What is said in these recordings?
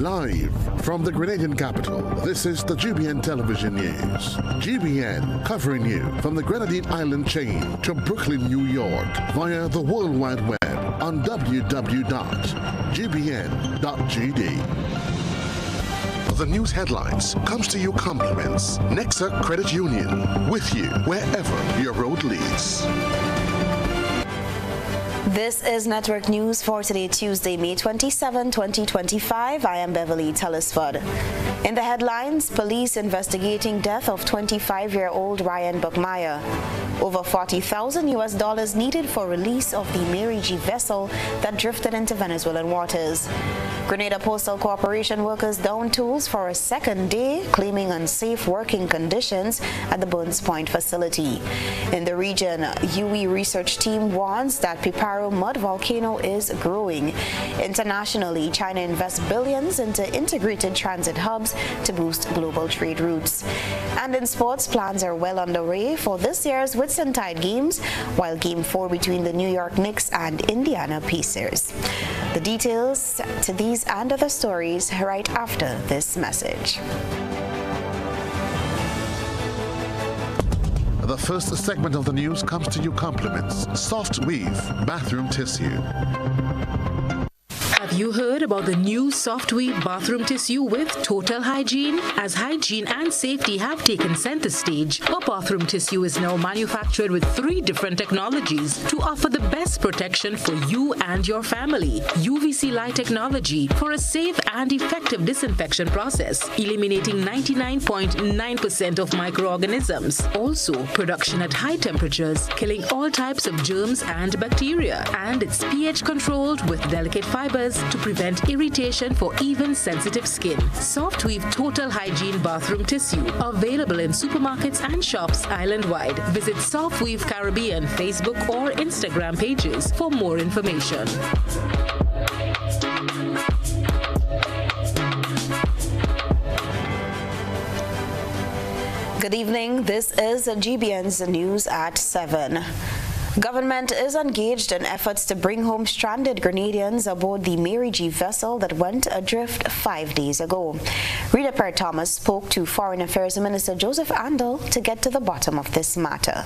Live from the Grenadian capital, this is the GBN television news. GBN covering you from the Grenadine Island chain to Brooklyn, New York via the World Wide Web on www.gbn.gd. The news headlines comes to you compliments Nexa Credit Union, with you wherever your road leads. This is Network News for today, Tuesday, May 27, 2025. I am Beverly, Telesford. In the headlines, police investigating death of 25-year-old Ryan Buckmeyer. Over $40,000 needed for release of the Mary G vessel that drifted into Venezuelan waters. Grenada Postal Corporation workers down tools for a second day, claiming unsafe working conditions at the Burns Point facility. In the region, UE research team warns that Piparo mud volcano is growing. Internationally, China invests billions into integrated transit hubs to boost global trade routes. And in sports, plans are well underway for this year's Whitsuntide Games, while Game 4 between the New York Knicks and Indiana Pacers. The details to these and other stories right after this message. The first segment of the news comes to you compliments Soft Weave bathroom tissue. Have you heard about the new Soft Weave bathroom tissue with total hygiene? As hygiene and safety have taken center stage, our bathroom tissue is now manufactured with 3 different technologies to offer the best protection for you and your family. UVC light technology for a safe and effective disinfection process, eliminating 99.9% of microorganisms. Also, production at high temperatures, killing all types of germs and bacteria. And it's pH controlled with delicate fibers to prevent irritation for even sensitive skin. Soft Weave Total Hygiene Bathroom Tissue, available in supermarkets and shops island-wide. Visit Soft Weave Caribbean Facebook or Instagram pages for more information. Good evening. This is GBN's News at 7. Government is engaged in efforts to bring home stranded Grenadians aboard the Mary G vessel that went adrift 5 days ago. Rita Perry-Thomas spoke to Foreign Affairs Minister Joseph Andel to get to the bottom of this matter.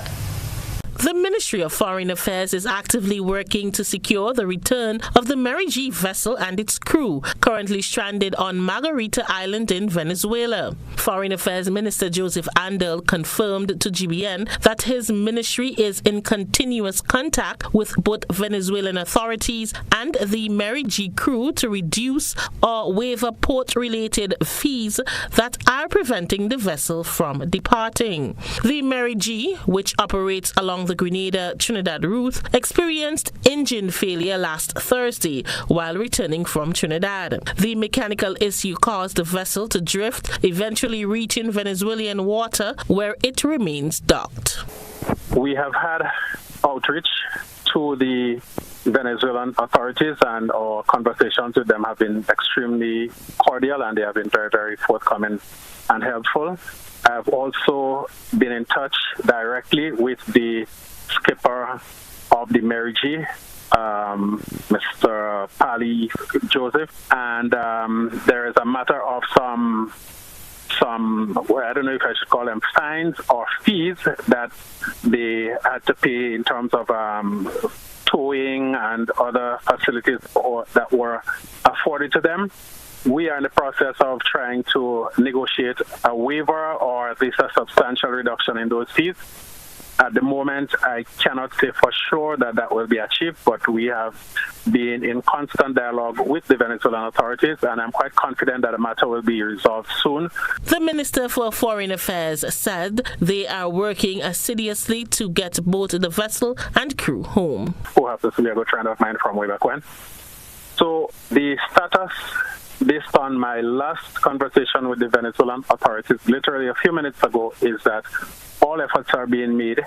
The Ministry of Foreign Affairs is actively working to secure the return of the Mary G vessel and its crew, currently stranded on Margarita Island in Venezuela. Foreign Affairs Minister Joseph Andel confirmed to GBN that his ministry is in continuous contact with both Venezuelan authorities and the Mary G crew to reduce or waive port-related fees that are preventing the vessel from departing. The Mary G, which operates along the Grenada-Trinidad route, experienced engine failure last Thursday while returning from Trinidad. The mechanical issue caused the vessel to drift, eventually reaching Venezuelan water where it remains docked. We have had outreach to the Venezuelan authorities, and our conversations with them have been extremely cordial, and they have been very, very forthcoming and helpful. I've also been in touch directly with the skipper of the Mary G, Mr. Pali Joseph, and there is a matter of some well, I don't know if I should call them fines or fees that they had to pay in terms of towing and other facilities that were afforded to them. We are in the process of trying to negotiate a waiver or at least a substantial reduction in those fees. At the moment, I cannot say for sure that that will be achieved, but we have been in constant dialogue with the Venezuelan authorities, and I'm quite confident that the matter will be resolved soon. The Minister for Foreign Affairs said they are working assiduously to get both the vessel and crew home. Who happens to be a good friend of mine from way back when. So the status, based on my last conversation with the Venezuelan authorities literally a few minutes ago, is that all efforts are being made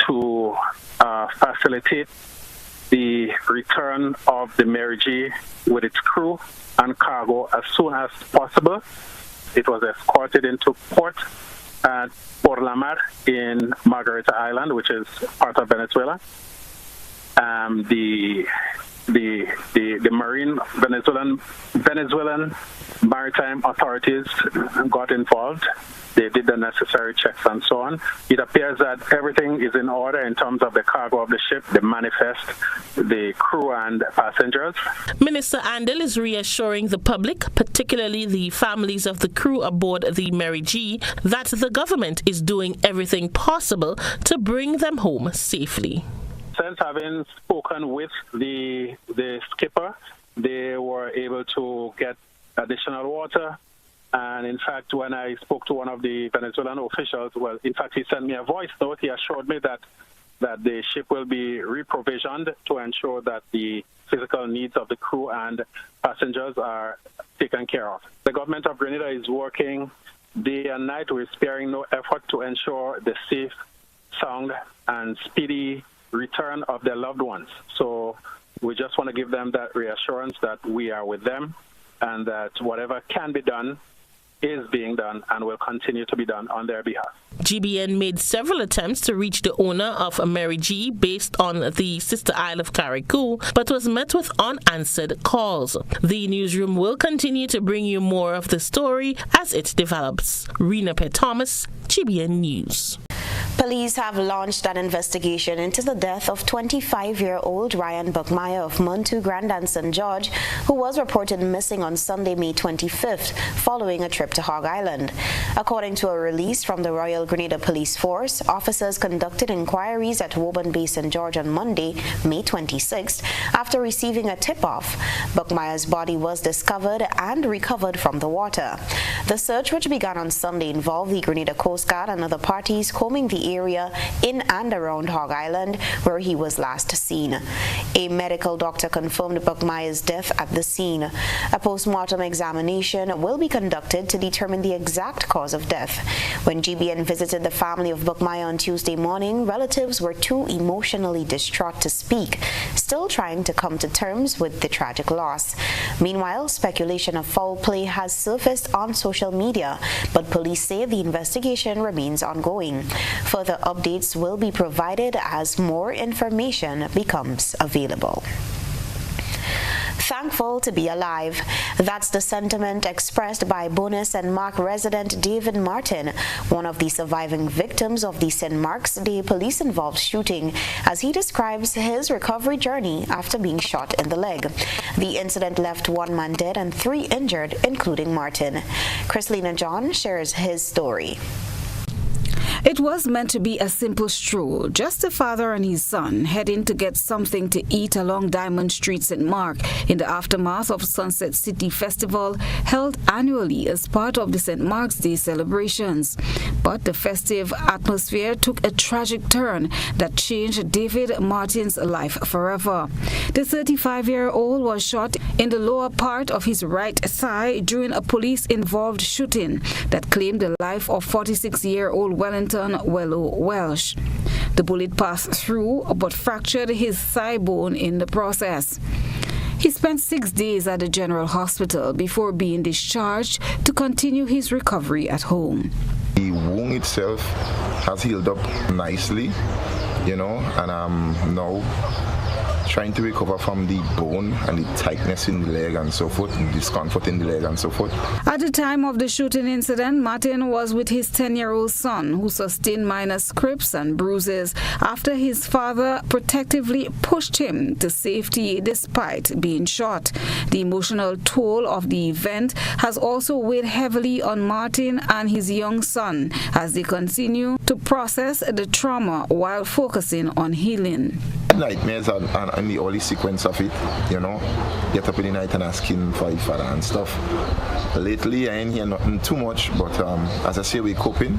to facilitate the return of the Mary G with its crew and cargo as soon as possible. It was escorted into port at Por la Mar in Margarita Island, which is part of Venezuela. The the Marine Venezuelan maritime authorities got involved. They did the necessary checks and so on. It appears that everything is in order in terms of the cargo of the ship, the manifest, the crew and passengers. Minister Andel is reassuring the public, particularly the families of the crew aboard the Mary G, that the government is doing everything possible to bring them home safely. Since having spoken with the skipper, they were able to get additional water. And in fact, when I spoke to one of the Venezuelan officials, well, in fact, he sent me a voice note. He assured me that the ship will be reprovisioned to ensure that the physical needs of the crew and passengers are taken care of. The government of Grenada is working day and night. We're sparing no effort to ensure the safe, sound, and speedy return of their loved ones. So we just want to give them that reassurance that we are with them and that whatever can be done is being done and will continue to be done on their behalf. GBN made several attempts to reach the owner of Mary G based on the sister isle of Carriacou, but was met with unanswered calls. The newsroom will continue to bring you more of the story as it develops. Rena P. Thomas, GBN News. Police have launched an investigation into the death of 25-year-old Ryan Buckmeyer of Muntu, Grand and St. George, who was reported missing on Sunday, May 25th, following a trip to Hog Island. According to a release from the Royal Grenada Police Force, officers conducted inquiries at Woburn Bay, St. George on Monday, May 26th, after receiving a tip-off. Buckmeyer's body was discovered and recovered from the water. The search, which began on Sunday, involved the Grenada Coast Guard and other parties combing the area in and around Hog Island, where he was last seen. A medical doctor confirmed Buckmeyer's death at the scene. A post-mortem examination will be conducted to determine the exact cause of death. When GBN visited the family of Buckmeyer on Tuesday morning, relatives were too emotionally distraught to speak, still trying to come to terms with the tragic loss. Meanwhile, speculation of foul play has surfaced on social media, but police say the investigation remains ongoing. Further updates will be provided as more information becomes available. Thankful to be alive. That's the sentiment expressed by Bonus and Mark resident David Martin, one of the surviving victims of the St. Mark's Day police-involved shooting, as he describes his recovery journey after being shot in the leg. The incident left 1 man dead and 3 injured, including Martin. Chrislina John shares his story. It was meant to be a simple stroll, just a father and his son heading to get something to eat along Diamond Street, St. Mark, in the aftermath of Sunset City Festival, held annually as part of the St. Mark's Day celebrations. But the festive atmosphere took a tragic turn that changed David Martin's life forever. The 35-year-old was shot in the lower part of his right thigh during a police-involved shooting that claimed the life of 46-year-old Wellington Wello Welsh. The bullet passed through but fractured his thigh bone in the process. He spent 6 days at the General Hospital before being discharged to continue his recovery at home. The wound itself has healed up nicely, and I'm now trying to recover from the bone and the tightness in the leg and so forth, and discomfort in the leg and so forth. At the time of the shooting incident, Martin was with his 10-year-old son, who sustained minor scrapes and bruises after his father protectively pushed him to safety despite being shot. The emotional toll of the event has also weighed heavily on Martin and his young son as they continue to process the trauma while focusing on healing. Nightmares and the early sequence of it, get up in the night and asking for each other and stuff. Lately, I ain't hear nothing too much, but as I say, we're coping,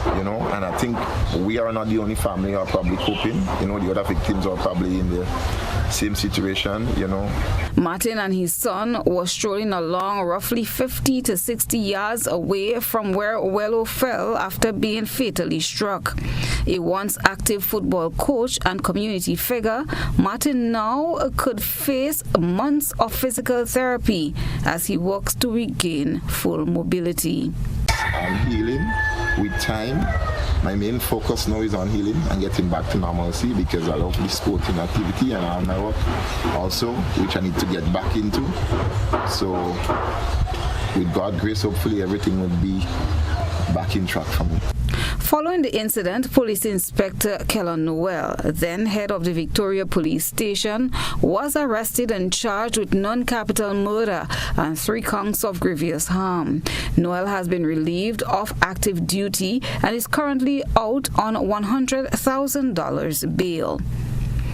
and I think we are not the only family who are probably coping. The other victims are probably in the same situation, Martin and his son were strolling along roughly 50 to 60 yards away from where Wello fell after being fatally struck. A once active football coach and community figure, Martin now could face months of physical therapy as he works to regain full mobility. I'm healing with time. My main focus now is on healing and getting back to normalcy because I love the sporting activity and I have my work also, which I need to get back into. So with God's grace, hopefully everything would be back in track for me. Following the incident, Police Inspector Kellon Noel, then head of the Victoria Police Station, was arrested and charged with non-capital murder and 3 counts of grievous harm. Noel has been relieved of active duty and is currently out on $100,000 bail.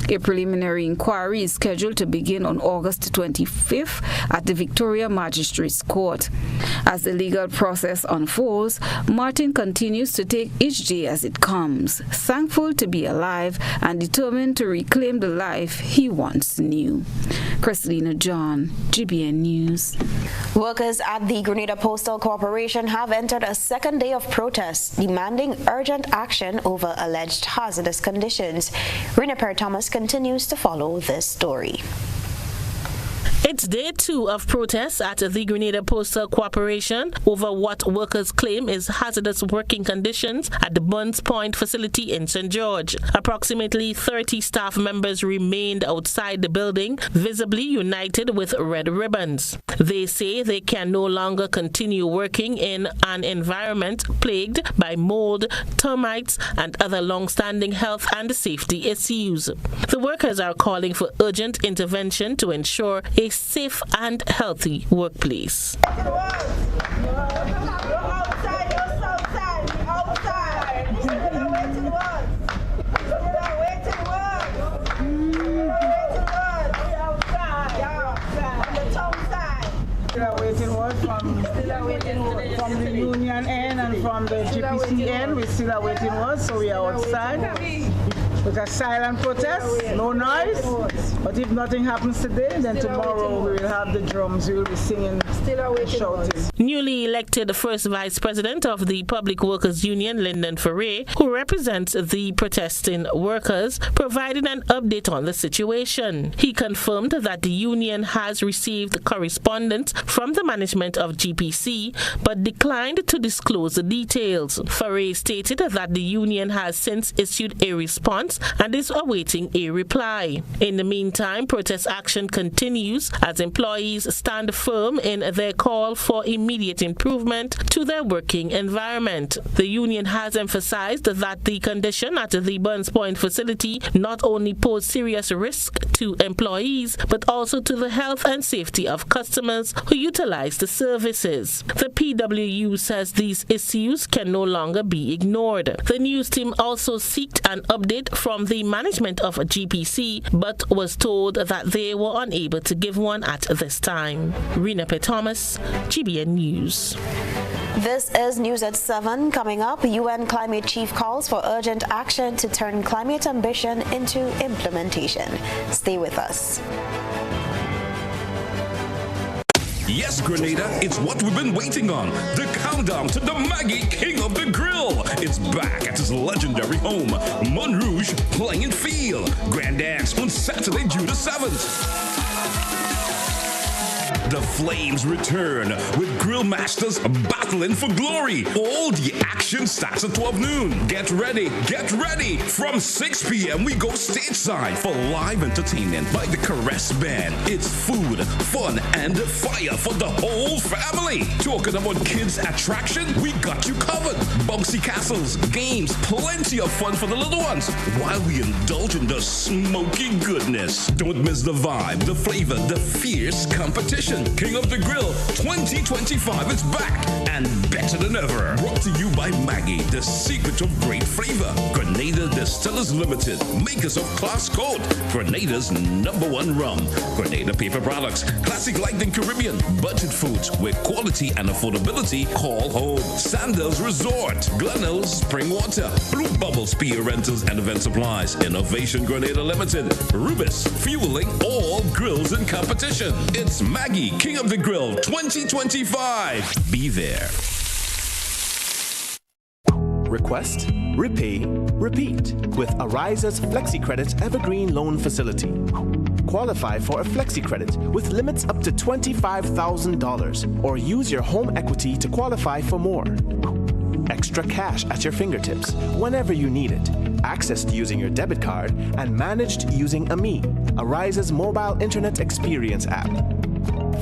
A preliminary inquiry is scheduled to begin on August 25th at the Victoria Magistrates Court. As the legal process unfolds, Martin continues to take each day as it comes, thankful to be alive and determined to reclaim the life he once knew. Christina John, GBN News. Workers at the Grenada Postal Corporation have entered a second day of protest, demanding urgent action over alleged hazardous conditions. Rina Thomas continues to follow this story. It's day 2 of protests at the Grenada Postal Corporation over what workers claim is hazardous working conditions at the Burns Point facility in St. George. Approximately 30 staff members remained outside the building, visibly united with red ribbons. They say they can no longer continue working in an environment plagued by mold, termites, and other long-standing health and safety issues. The workers are calling for urgent intervention to ensure a safe and healthy workplace. From the union end and from the GPC end, we still are waiting word, so we are outside. With a silent protest, no noise. But if nothing happens today, then tomorrow we will have the drums, we will be singing, shouting. Newly elected First Vice President of the Public Workers Union, Lyndon Ferrer, who represents the protesting workers, provided an update on the situation. He confirmed that the union has received correspondence from the management of GPC, but declined to disclose the details. Ferrer stated that the union has since issued a response and is awaiting a reply. In the meantime, protest action continues as employees stand firm in their call for immediate improvement to their working environment. The union has emphasized that the condition at the Burns Point facility not only pose serious risk to employees, but also to the health and safety of customers who utilize the services. The PWU says these issues can no longer be ignored. The news team also sought an update from the management of GPC, but was told that they were unable to give one at this time. Rina Thomas, GBN News. This is News at 7. Coming up, UN climate chief calls for urgent action to turn climate ambition into implementation. Stay with us. Yes, Grenada, it's what we've been waiting on. The countdown to the Maggie King of the Grill. It's back at his legendary home, Montrouge Playing Field. Grand Dance on Saturday, June the 7th. The flames return with grill masters battling for glory. All the action starts at 12 noon. Get ready. From 6 p.m. we go stateside for live entertainment by the Caress Band. It's food, fun, and fire for the whole family. Talking about kids' attraction, we got you covered. Bouncy castles, games, plenty of fun for the little ones while we indulge in the smoky goodness. Don't miss the vibe, the flavor, the fierce competition. King of the Grill 2025 is back and better than ever. Brought to you by Maggie, the secret of great flavor. Grenada Distillers Limited, makers of Class Code, Grenada's #1 rum. Grenada Paper Products, classic like the Caribbean. Budget foods with quality and affordability. Call home. Sandals Resort, Glenel's Spring Water, Blue Bubbles Pier Rentals and Event Supplies. Innovation Grenada Limited, Rubis, fueling all grills in competition. It's Maggie, King of the Grill 2025. Be there. Request, repay, repeat with Ariza's FlexiCredit Evergreen Loan Facility. Qualify for a FlexiCredit with limits up to $25,000 or use your home equity to qualify for more. extra cash at your fingertips whenever you need it, accessed using your debit card, and managed using AMI, Ariza's mobile internet experience app.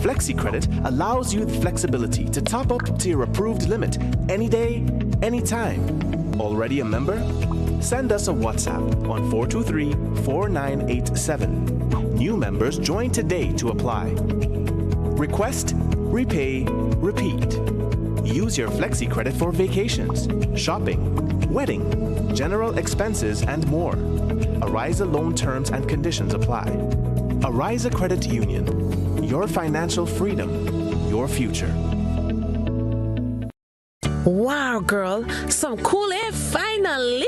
FlexiCredit allows you the flexibility to top up to your approved limit any day, anytime. Already a member? Send us a WhatsApp on 423-4987. New members join today to apply. Request, repay, repeat. Use your FlexiCredit for vacations, shopping, wedding, general expenses, and more. Ariza loan terms and conditions apply. Ariza Credit Union. Your financial freedom, your future. Wow, girl, some cool air finally.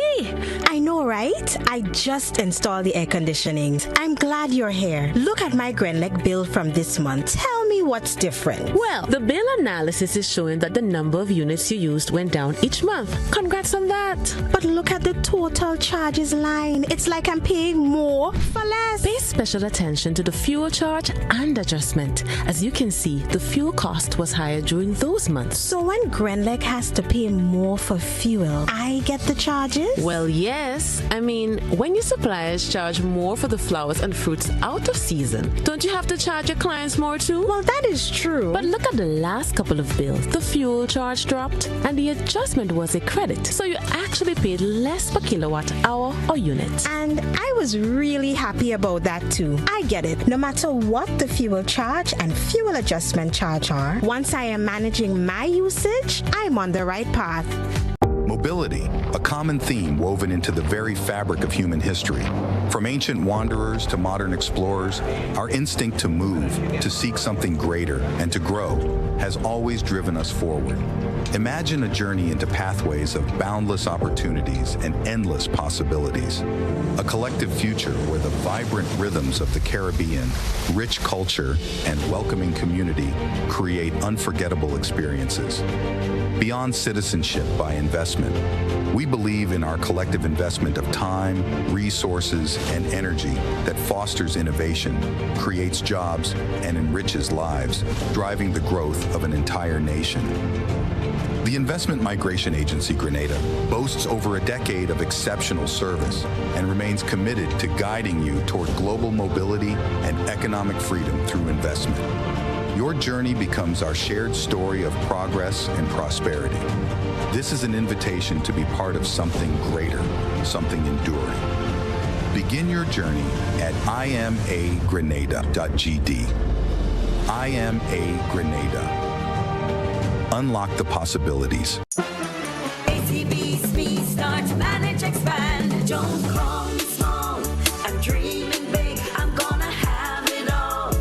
I know, right? I just installed the air conditioning. I'm glad you're here. Look at my Grenlec bill from this month. Tell me what's different. Well, the bill analysis is showing that the number of units you used went down each month. Congrats on that. But look at the total charges line. It's like I'm paying more for less. Pay special attention to the fuel charge and adjustment. As you can see, the fuel cost was higher during those months. So when Grenlec has to pay more for fuel, I get the charges? Well, yes. I mean, when your suppliers charge more for the flowers and fruits out of season, don't you have to charge your clients more too? Well, that is true. But look at the last couple of bills. The fuel charge dropped and the adjustment was a credit. So you actually paid less per kilowatt hour or unit. And I was really happy about that too. I get it. No matter what the fuel charge and fuel adjustment charge are, once I am managing my usage, I'm on the right path. Mobility, a common theme woven into the very fabric of human history. From ancient wanderers to modern explorers, our instinct to move, to seek something greater, and to grow has always driven us forward. Imagine a journey into pathways of boundless opportunities and endless possibilities. A collective future where the vibrant rhythms of the Caribbean, rich culture, and welcoming community create unforgettable experiences. Beyond citizenship by investment, we believe in our collective investment of time, resources, and energy that fosters innovation, creates jobs, and enriches lives, driving the growth of an entire nation. The Investment Migration Agency Grenada boasts over a decade of exceptional service and remains committed to guiding you toward global mobility and economic freedom through investment. Your journey becomes our shared story of progress and prosperity. This is an invitation to be part of something greater, something enduring. Begin your journey at imagrenada.gd. IMA Grenada. Unlock the possibilities. ACB Speed, start, manage, expand. Don't call me small. I'm dreaming big. I'm gonna have it all.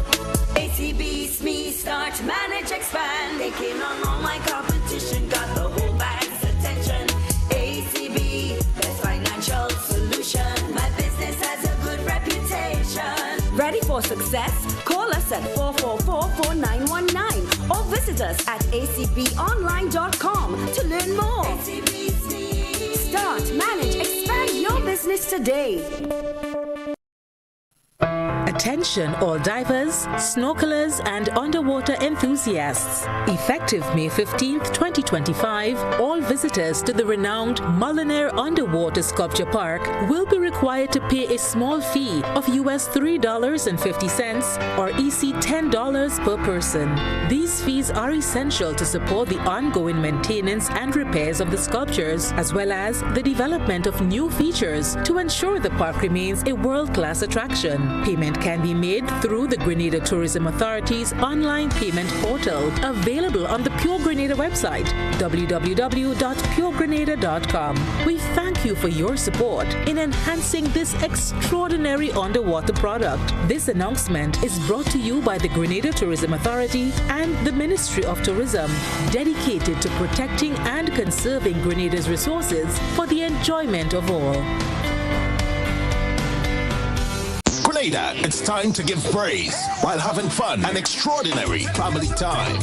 ACB Speed, start, manage, expand. Taking on all my competition. Got the whole bank's attention. ACB, best financial solution. My business has a good reputation. Ready for success? Call us at 444-4919 or visit us at acbonline.com to learn more. ACB Speed. Start, manage, expand your business today. Attention all divers, snorkelers and underwater enthusiasts. Effective May 15th, 2025, all visitors to the renowned Mullinair Underwater Sculpture Park will be required to pay a small fee of US $3.50 or EC $10 per person. These fees are essential to support the ongoing maintenance and repairs of the sculptures, as well as the development of new features to ensure the park remains a world-class attraction. Payment can be made through the Grenada Tourism Authority's online payment portal, available on the Pure Grenada website, www.puregrenada.com. We thank you for your support in enhancing this extraordinary underwater product. This announcement is brought to you by the Grenada Tourism Authority and the Ministry of Tourism, dedicated to protecting and conserving Grenada's resources for the enjoyment of all. Grenada, it's time to give praise while having fun and extraordinary family time.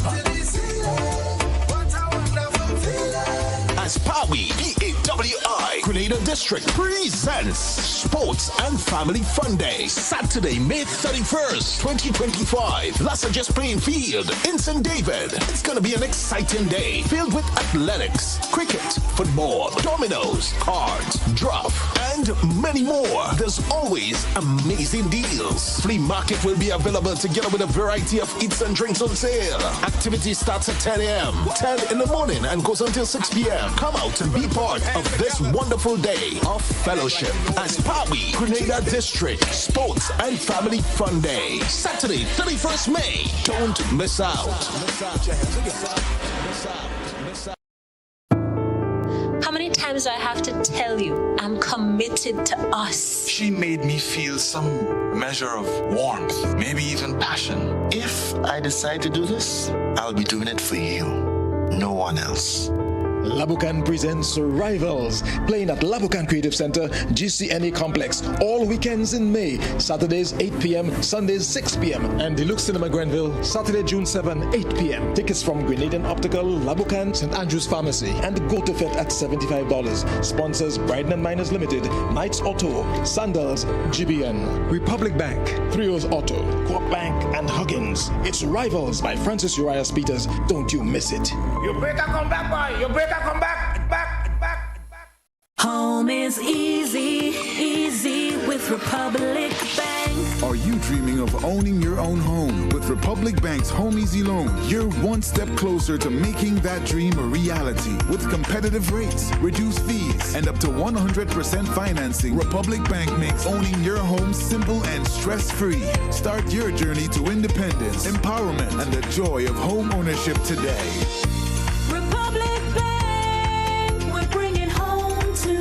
As PAWI, PAWI, Grenada District presents Sports and Family Fun Day, Saturday, May 31st, 2025. Lasajas Playing Field in St. David. It's going to be an exciting day filled with athletics, cricket, football, dominoes, cards, draft, and many more. There's always amazing deals. Flea market will be available together with a variety of eats and drinks on sale. Activity starts at 10 a.m., 10 in the morning, and goes until 6 p.m. Come out and be part of this wonderful day of fellowship as Pawi Grenada District Sports and Family Fun Day, Saturday, 31st May. Don't miss out. How many times do I have to tell you I'm committed to us? She made me feel some measure of warmth, maybe even passion. If I decide to do this, I'll be doing it for you, no one else. Labukan presents Rivals, playing at Labukan Creative Center, GCNA Complex, all weekends in May, Saturdays 8 p.m., Sundays 6 p.m., and Deluxe Cinema Grenville, Saturday, June 7, 8 p.m. Tickets from Grenadian Optical, Labukan, St. Andrew's Pharmacy, and Go to Fit at $75. Sponsors Bryden and Miners Limited, Knights Auto, Sandals, GBN, Republic Bank, Trios Auto, Co-op Bank, and Huggins. It's Rivals by Francis Urias Peters. Don't you miss it. You better come back, boy. You better come back. Home is easy, easy with Republic Bank. Are you dreaming of owning your own home? With Republic Bank's Home Easy Loan, you're one step closer to making that dream a reality. With competitive rates, reduced fees, and up to 100% financing, Republic Bank makes owning your home simple and stress-free. Start your journey to independence, empowerment, and the joy of home ownership today. Republic Bank, we're bringing home to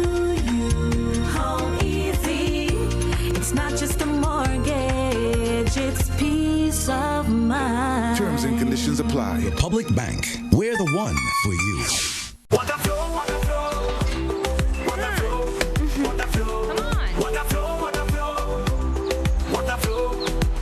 you. Home easy. It's not just a mortgage, it's peace of mind. Terms and conditions apply. Republic Bank, we're the one for you. What a flow, what a flow. What a flow, what a flow. Come on. What a flow, what a flow. What a flow,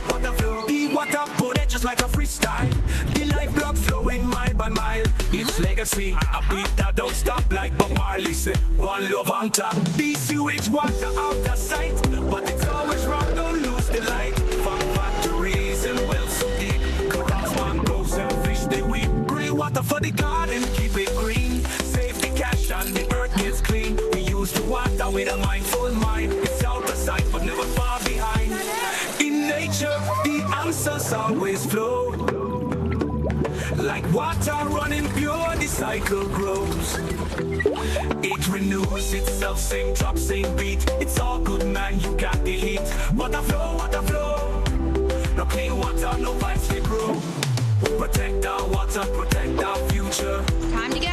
what a flow. The water put it just like a freestyle. The life blood flowing mile by mile. It's legacy, a beat that don't stop like Bob Marley said. One love on top. The sewage water out of sight, but it's always wrong. Don't lose the light. From factories and wells so deep, cause one goes and fish they weep. Green water for the garden, keep it green. Save the cash and the earth gets clean. We use the water with a mindful mind. It's out of sight, but never far behind. In nature, the answers always flow. Like water running pure, the cycle grows. It renews itself, same drop, same beat. It's all good, man, you got the heat. Water flow, water flow. No clean water, no pipes they grow. Protect our water, protect our future. Time to go.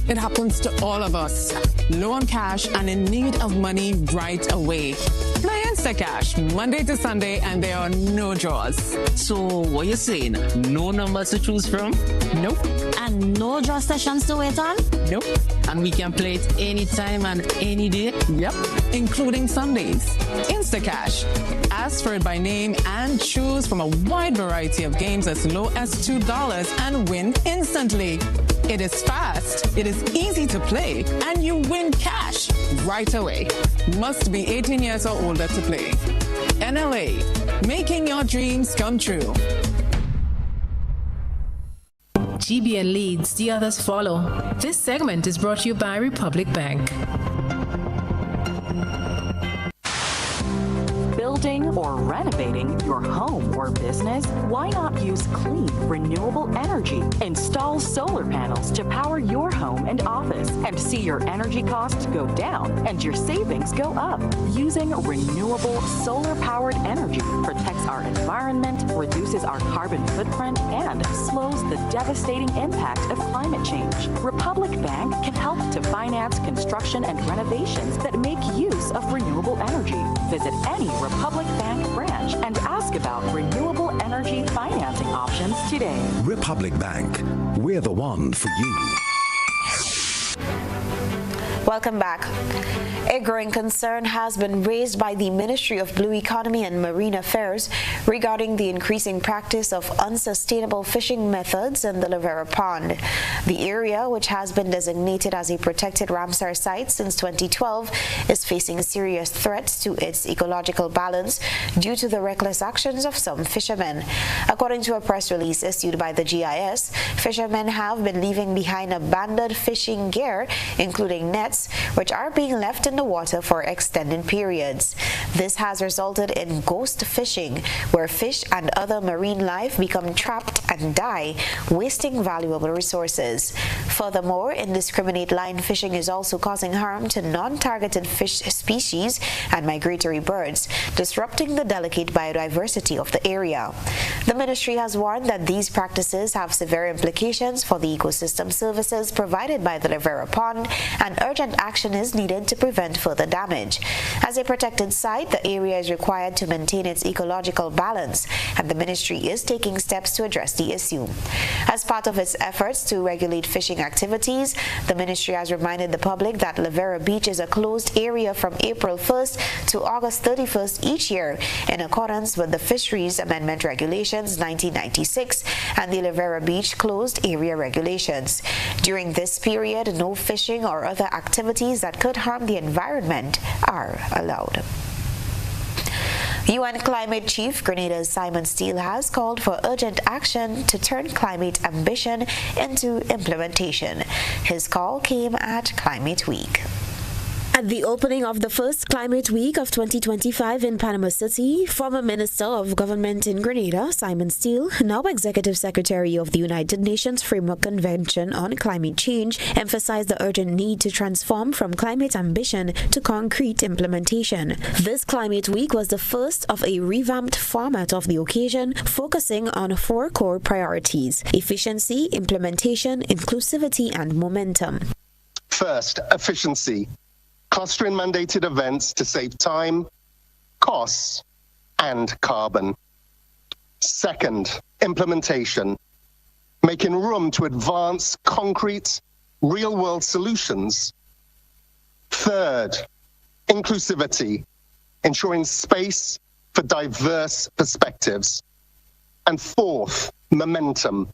It happens to all of us. Low on cash and in need of money right away. Play Instacash Monday to Sunday and there are no draws. So what you saying? No numbers to choose from? Nope. And no draw sessions to wait on? Nope. And we can play it anytime and any day? Yep, including Sundays. Instacash. Ask for it by name and choose from a wide variety of games as low as $2 and win instantly. It is fast, it is easy to play, and you win cash right away. Must be 18 years or older to play. NLA, making your dreams come true. GBN leads, the others follow. This segment is brought to you by Republic Bank. Building or renovating your home or business? Why not use clean, renewable energy? Install solar panels to power your home and office and see your energy costs go down and your savings go up. Using renewable solar-powered energy protects our environment, reduces our carbon footprint, and slows the devastating impact of climate change. Republic Bank can help to finance construction and renovations that make use of renewable energy. Visit any Republic Bank branch and ask about renewable energy financing options today. Republic Bank, we're the one for you. Welcome back. A growing concern has been raised by the Ministry of Blue Economy and Marine Affairs regarding the increasing practice of unsustainable fishing methods in the Lavera Pond. The area, which has been designated as a protected Ramsar site since 2012, is facing serious threats to its ecological balance due to the reckless actions of some fishermen. According to a press release issued by the GIS, fishermen have been leaving behind abandoned fishing gear, including nets, which are being left in the water for extended periods. This has resulted in ghost fishing, where fish and other marine life become trapped and die, wasting valuable resources. Furthermore, indiscriminate line fishing is also causing harm to non-targeted fish species and migratory birds, disrupting the delicate biodiversity of the area. The ministry has warned that these practices have severe implications for the ecosystem services provided by the Lavera Pond, and urgent action is needed to prevent further damage. As a protected site, the area is required to maintain its ecological balance, and the ministry is taking steps to address the issue. As part of its efforts to regulate fishing activities, the ministry has reminded the public that Lavera Beach is a closed area from April 1st to August 31st each year, in accordance with the Fisheries Amendment Regulations 1996 and the Lavera Beach Closed Area Regulations. During this period, no fishing or other activities that could harm the environment are allowed. UN Climate Chief Grenada's Simon Steele has called for urgent action to turn climate ambition into implementation. His call came at Climate Week. At the opening of the first Climate Week of 2025 in Panama City, former Minister of Government in Grenada, Simon Steele, now Executive Secretary of the United Nations Framework Convention on Climate Change, emphasized the urgent need to transform from climate ambition to concrete implementation. This Climate Week was the first of a revamped format of the occasion, focusing on 4 core priorities: efficiency, implementation, inclusivity, and momentum. First, efficiency. Clustering mandated events to save time, costs, and carbon. Second, implementation. Making room to advance concrete, real-world solutions. Third, inclusivity. Ensuring space for diverse perspectives. And fourth, momentum.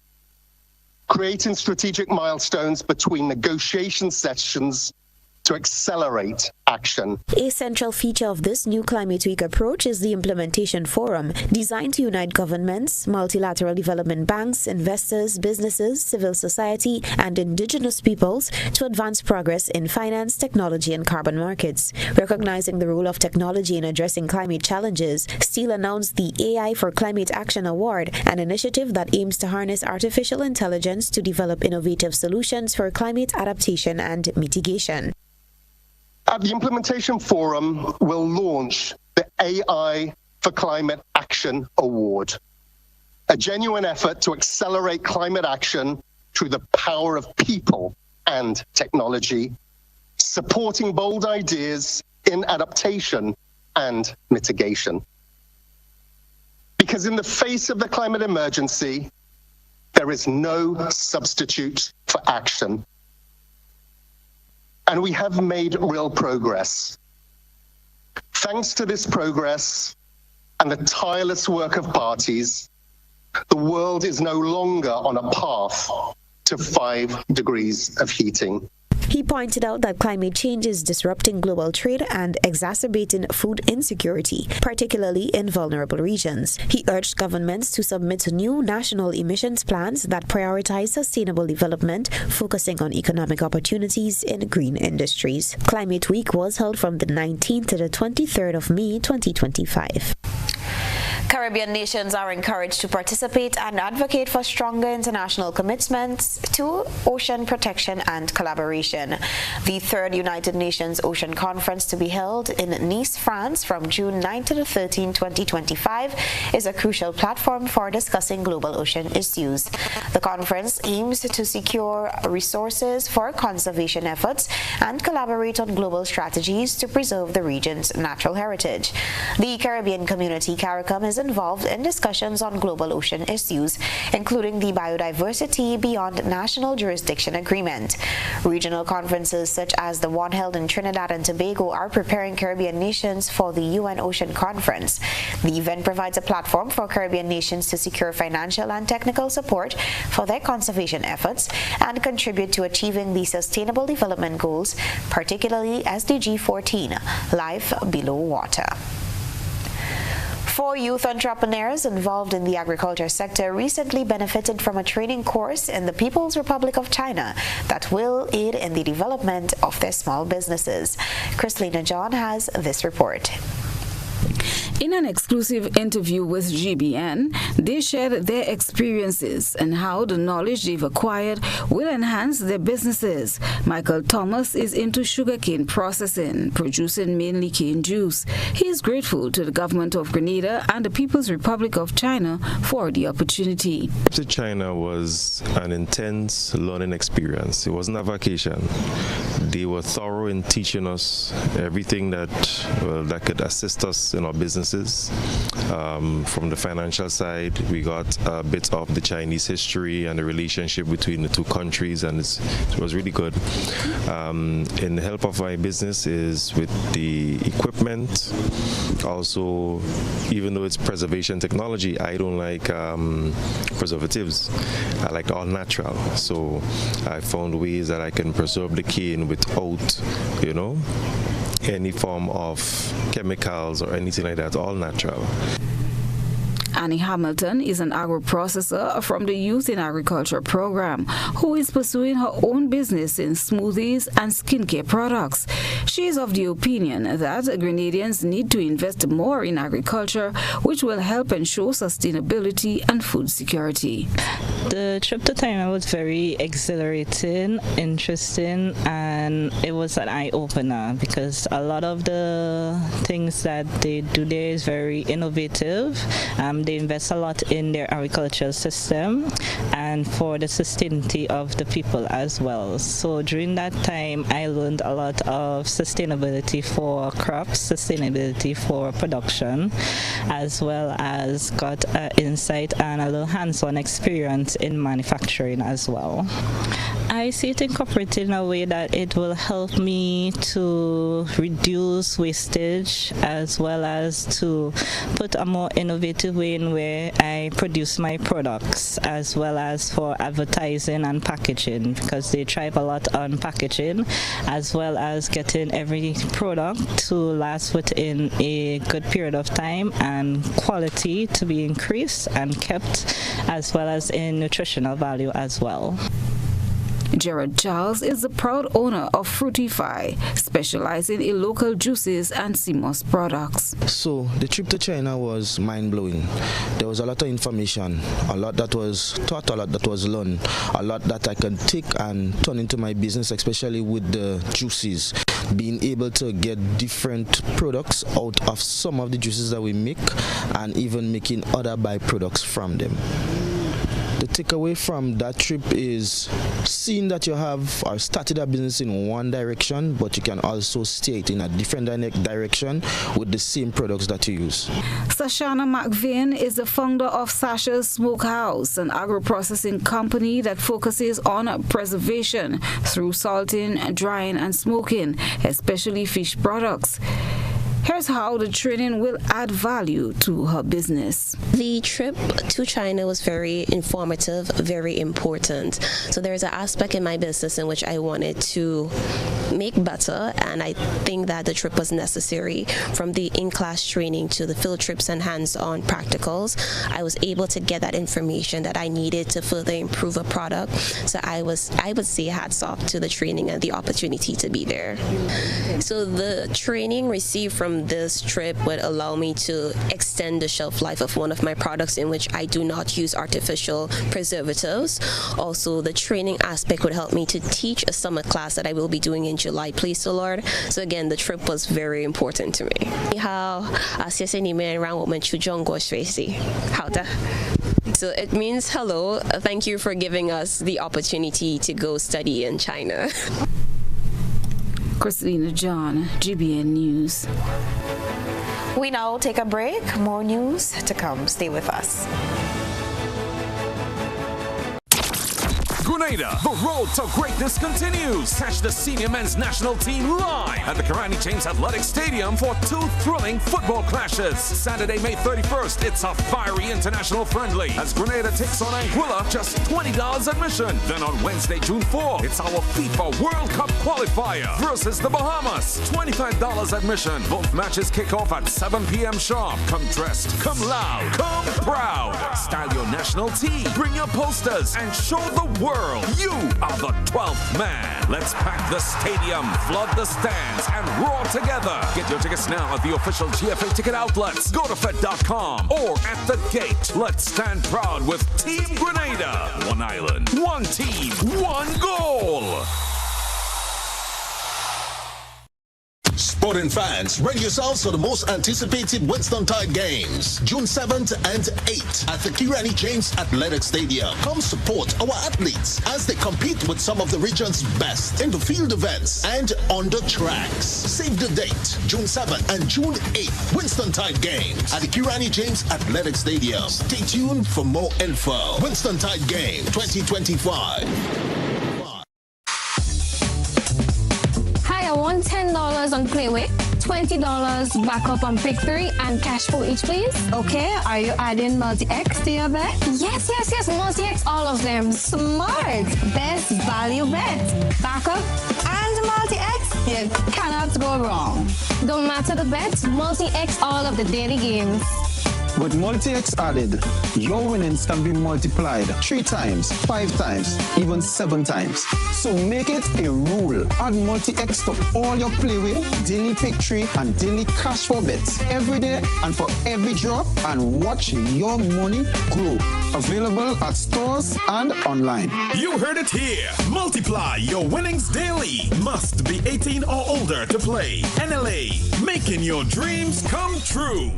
Creating strategic milestones between negotiation sessions to accelerate action. A central feature of this new Climate Week approach is the Implementation Forum, designed to unite governments, multilateral development banks, investors, businesses, civil society, and indigenous peoples to advance progress in finance, technology, and carbon markets. Recognizing the role of technology in addressing climate challenges, Steele announced the AI for Climate Action Award, an initiative that aims to harness artificial intelligence to develop innovative solutions for climate adaptation and mitigation. At the Implementation Forum, we'll launch the AI for Climate Action Award, a genuine effort to accelerate climate action through the power of people and technology, supporting bold ideas in adaptation and mitigation. Because in the face of the climate emergency, there is no substitute for action. And we have made real progress. Thanks to this progress and the tireless work of parties, the world is no longer on a path to 5 degrees of heating. He pointed out that climate change is disrupting global trade and exacerbating food insecurity, particularly in vulnerable regions. He urged governments to submit new national emissions plans that prioritize sustainable development, focusing on economic opportunities in green industries. Climate Week was held from the 19th to the 23rd of May 2025. Caribbean nations are encouraged to participate and advocate for stronger international commitments to ocean protection and collaboration. The 3rd United Nations Ocean Conference, to be held in Nice, France from June 9 to the 13th, 2025, is a crucial platform for discussing global ocean issues. The conference aims to secure resources for conservation efforts and collaborate on global strategies to preserve the region's natural heritage. The Caribbean Community CARICOM is involved in discussions on global ocean issues, including the Biodiversity Beyond National Jurisdiction Agreement. Regional conferences such as the one held in Trinidad and Tobago are preparing Caribbean nations for the UN Ocean Conference. The event provides a platform for Caribbean nations to secure financial and technical support for their conservation efforts and contribute to achieving the Sustainable Development Goals, particularly SDG 14, Life Below Water. 4 youth entrepreneurs involved in the agriculture sector recently benefited from a training course in the People's Republic of China that will aid in the development of their small businesses. Chrislina John has this report. In an exclusive interview with GBN, they shared their experiences and how the knowledge they've acquired will enhance their businesses. Michael Thomas is into sugarcane processing, producing mainly cane juice. He is grateful to the government of Grenada and the People's Republic of China for the opportunity. The trip to China was an intense learning experience. It wasn't a vacation. They were thorough in teaching us everything that could assist us in our businesses. From the financial side, we got a bit of the Chinese history and the relationship between the two countries, and it was really good. In the help of my business is with the equipment. Also, even though it's preservation technology, I don't like preservatives. I like all natural. So I found ways that I can preserve the cane without, any form of chemicals or anything like that, all natural. Annie Hamilton is an agro-processor from the Youth in Agriculture program who is pursuing her own business in smoothies and skincare products. She is of the opinion that Grenadians need to invest more in agriculture, which will help ensure sustainability and food security. The trip to China was very exhilarating, interesting, and it was an eye-opener because a lot of the things that they do there is very innovative. They invest a lot in their agricultural system and for the sustainability of the people as well. So during that time, I learned a lot of sustainability for crops, sustainability for production, as well as got insight and a little hands-on experience in manufacturing as well. I see it incorporated in a way that it will help me to reduce wastage as well as to put a more innovative way in where I produce my products, as well as for advertising and packaging, because they thrive a lot on packaging as well as getting every product to last within a good period of time and quality to be increased and kept, as well as in nutritional value as well. Gerard Charles is the proud owner of Fruitify, specializing in local juices and CMOS products. So the trip to China was mind-blowing. There was a lot of information, a lot that was taught, a lot that was learned, a lot that I can take and turn into my business, especially with the juices. Being able to get different products out of some of the juices that we make and even making other byproducts from them. The takeaway from that trip is seeing that you have or started a business in one direction, but you can also stay it in a different direction with the same products that you use. Sashana McVeigh is the founder of Sasha's Smokehouse, an agro-processing company that focuses on preservation through salting, drying, and smoking, especially fish products. Here's how the training will add value to her business. The trip to China was very informative, very important. So there's an aspect in my business in which I wanted to make better, and I think that the trip was necessary. From the in-class training to the field trips and hands-on practicals, I was able to get that information that I needed to further improve a product. So I would say hats off to the training and the opportunity to be there. So the training received from this trip would allow me to extend the shelf life of one of my products in which I do not use artificial preservatives. Also, the training aspect would help me to teach a summer class that I will be doing in July, please the Lord. So again, the trip was very important to me. So it means hello, thank you for giving us the opportunity to go study in China. Chrislina John, GBN News. We now take a break. More news to come. Stay with us. Grenada, the road to greatness continues. Catch the senior men's national team live at the Kirani James Athletic Stadium for 2 thrilling football clashes. Saturday, May 31st, it's a fiery international friendly as Grenada takes on Anguilla, just $20 admission. Then on Wednesday, June 4, it's our FIFA World Cup qualifier versus the Bahamas, $25 admission. Both matches kick off at 7 p.m. sharp. Come dressed, come loud, come proud. Style your national team, bring your posters, and show the world you are the 12th man. Let's pack the stadium, flood the stands, and roar together. Get your tickets now at the official GFA ticket outlets. Go to Fed.com or at the gate. Let's stand proud with Team Grenada. One island, one team, one goal. Sporting fans, ready yourselves for the most anticipated Winston-Tide games, June 7th and 8th at the Kirani James Athletic Stadium. Come support our athletes as they compete with some of the region's best in the field events and on the tracks. Save the date, June 7th and June 8th, Winston-Tide games at the Kirani James Athletic Stadium. Stay tuned for more info. Winston-Tide Game 2025. I want $10 on Playway, $20 backup on Pick 3, and cash for each, please. Okay, are you adding Multi-X to your bet? Yes, Multi-X, all of them. Smart. Best value bet. Backup and Multi-X, you cannot go wrong. Don't matter the bets, Multi-X all of the daily games. With Multi-X added, your winnings can be multiplied 3 times, 5 times, even 7 times. So make it a rule. Add Multi-X to all your Playway, daily Pick 3, and daily cash for bets every day and for every drop, and watch your money grow. Available at stores and online. You heard it here. Multiply your winnings daily. Must be 18 or older to play. NLA, making your dreams come true.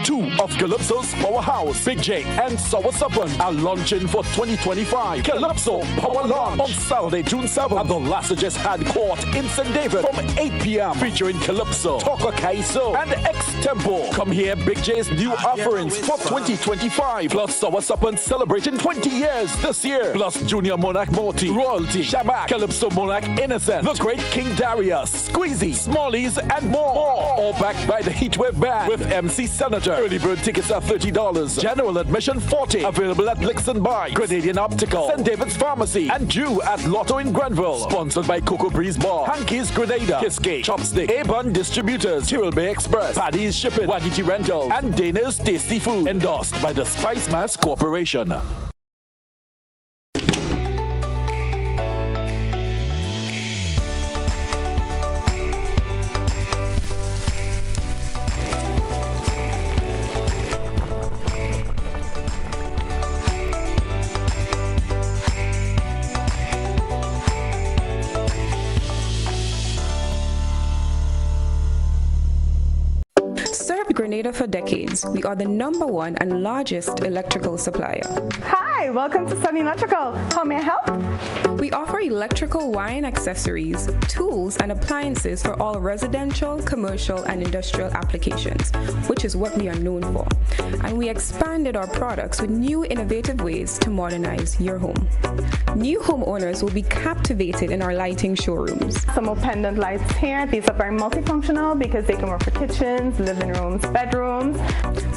2 of Calypso's powerhouse, Big J and Sour Supper are launching for 2025. Calypso Power Launch on Saturday, June 7th at the Lassages Had Court in St. David from 8 p.m. featuring Calypso, Toka Kaiso, and X-Tempo. Come hear Big J's new offerings for 2025. Plus Sour Supper celebrating 20 years this year. Plus Junior Monarch Morty, Royalty, Shabak, Calypso Monarch Innocent, The Great King Darius, Squeezy, Smallies, and more. All backed by the Heatwave Band with MC Senator. Early bird tickets are $30. General admission $40. Available at Lixon Bikes, Grenadian Optical, St. David's Pharmacy, and Jew at Lotto in Grenville. Sponsored by Cocoa Breeze Bar, Hanky's Grenada, Kiskate, Chopstick, A-Bun Distributors, Tyrrell Bay Express, Paddy's Shipping, Waditi Rentals, and Dana's Tasty Food. Endorsed by the Spice Mass Corporation. Grenada for decades. We are the #1 and largest electrical supplier. Hi, welcome to Sunny Electrical. How may I help? We offer electrical wire and accessories, tools, and appliances for all residential, commercial, and industrial applications, which is what we are known for. And we expanded our products with new innovative ways to modernize your home. New homeowners will be captivated in our lighting showrooms. Some more pendant lights here. These are very multifunctional because they can work for kitchens, living rooms, bedrooms.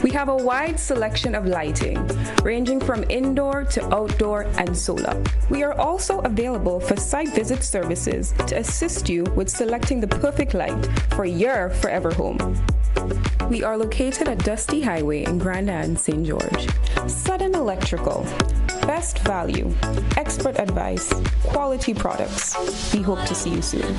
We have a wide selection of lighting, ranging from indoor to outdoor and solar. We are also available for site visit services to assist you with selecting the perfect light for your forever home. We are located at Dusty Highway in Grand Anne, St. George. Sudden Electrical. Best value, expert advice, quality products. We hope to see you soon.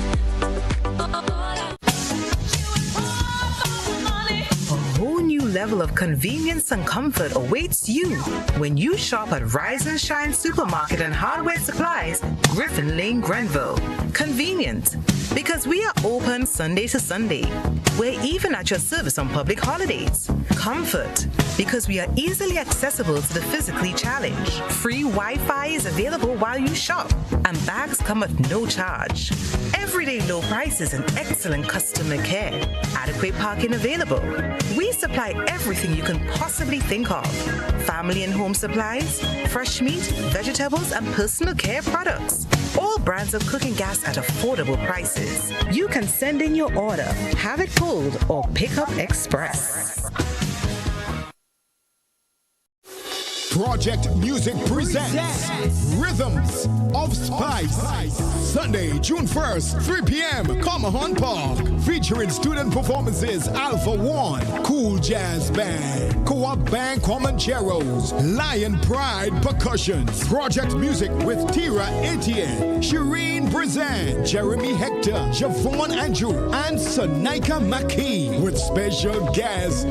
Level of convenience and comfort awaits you when you shop at Rise and Shine Supermarket and Hardware Supplies, Griffin Lane, Grenville. Convenient, because we are open Sunday to Sunday. We're even at your service on public holidays. Comfort, because we are easily accessible to the physically challenged. Free Wi-Fi is available while you shop, and bags come at no charge. Everyday low prices and excellent customer care. Adequate parking available. We supply everything you can possibly think of. Family and home supplies, fresh meat, vegetables, and personal care products. All brands of cooking gas at affordable prices. You can send in your order, have it pulled, or pick up express. Project Music presents Rhythms of Spice. Sunday, June 1st, 3 p.m., Comahan Park. Featuring student performances Alpha One, Cool Jazz Band, Co-op Band Comancheros, Lion Pride Percussions. Project Music with Tira Etienne, Shireen Brizan, Jeremy Hector, Javon Andrew, and Sonika McKee. With special guests,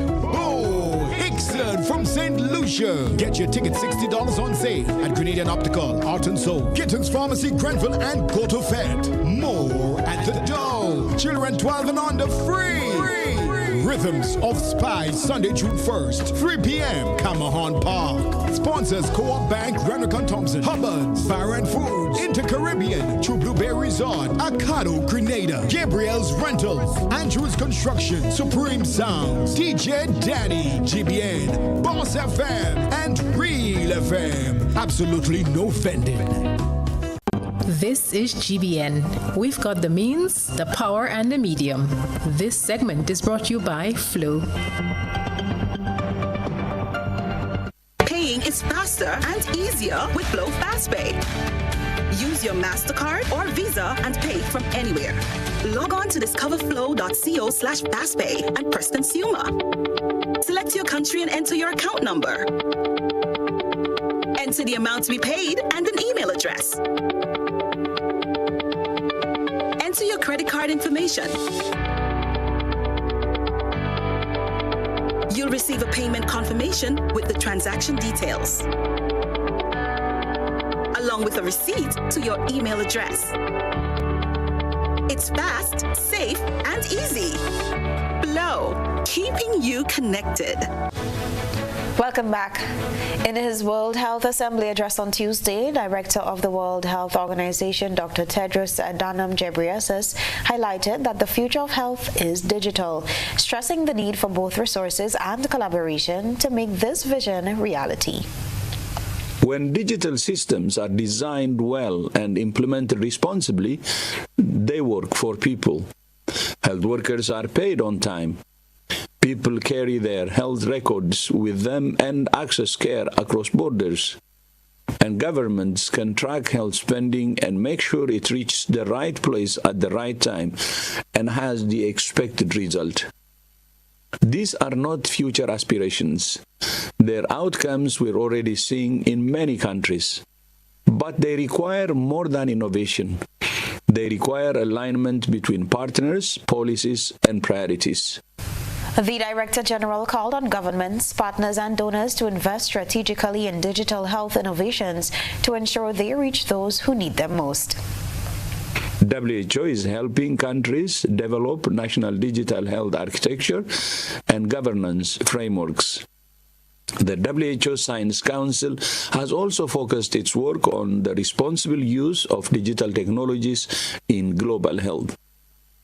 Hickson from St. Lucia. Get your tickets $60 on sale at Grenadian Optical, Art and Soul, Gittins Pharmacy, Grenville, and Go to Fed. More at the door. Children 12 and under free. Rhythms of Spice, Sunday, June 1st, 3 p.m., Comahan Park. Sponsors Co-op Bank, Renwick & Thompson, Hubbard's, Baron Foods, Inter-Caribbean, True Blueberry Resort, Acado Grenada, Gabriel's Rentals, Andrews Construction, Supreme Sounds, DJ Danny, GBN, Boss FM, and Real FM. Absolutely no vending. This is GBN. We've got the means, the power, and the medium. This segment is brought to you by Flow. Paying is faster and easier with Flow FastPay. Use your MasterCard or Visa and pay from anywhere. Log on to discoverflow.co/fastpay and press Consumer. Select your country and enter your account number. Enter the amount to be paid and an email address. Enter your credit card information. You'll receive a payment confirmation with the transaction details, along with a receipt to your email address. It's fast, safe, and easy. Flow, keeping you connected. Welcome back. In his World Health Assembly address on Tuesday, Director of the World Health Organization, Dr. Tedros Adhanom Ghebreyesus, highlighted that the future of health is digital, stressing the need for both resources and collaboration to make this vision a reality. When digital systems are designed well and implemented responsibly, they work for people. Health workers are paid on time. People carry their health records with them and access care across borders. And governments can track health spending and make sure it reaches the right place at the right time and has the expected result. These are not future aspirations. Their outcomes we're already seeing in many countries. But they require more than innovation. They require alignment between partners, policies, and priorities. The Director General called on governments, partners, and donors to invest strategically in digital health innovations to ensure they reach those who need them most. WHO is helping countries develop national digital health architecture and governance frameworks. The WHO Science Council has also focused its work on the responsible use of digital technologies in global health.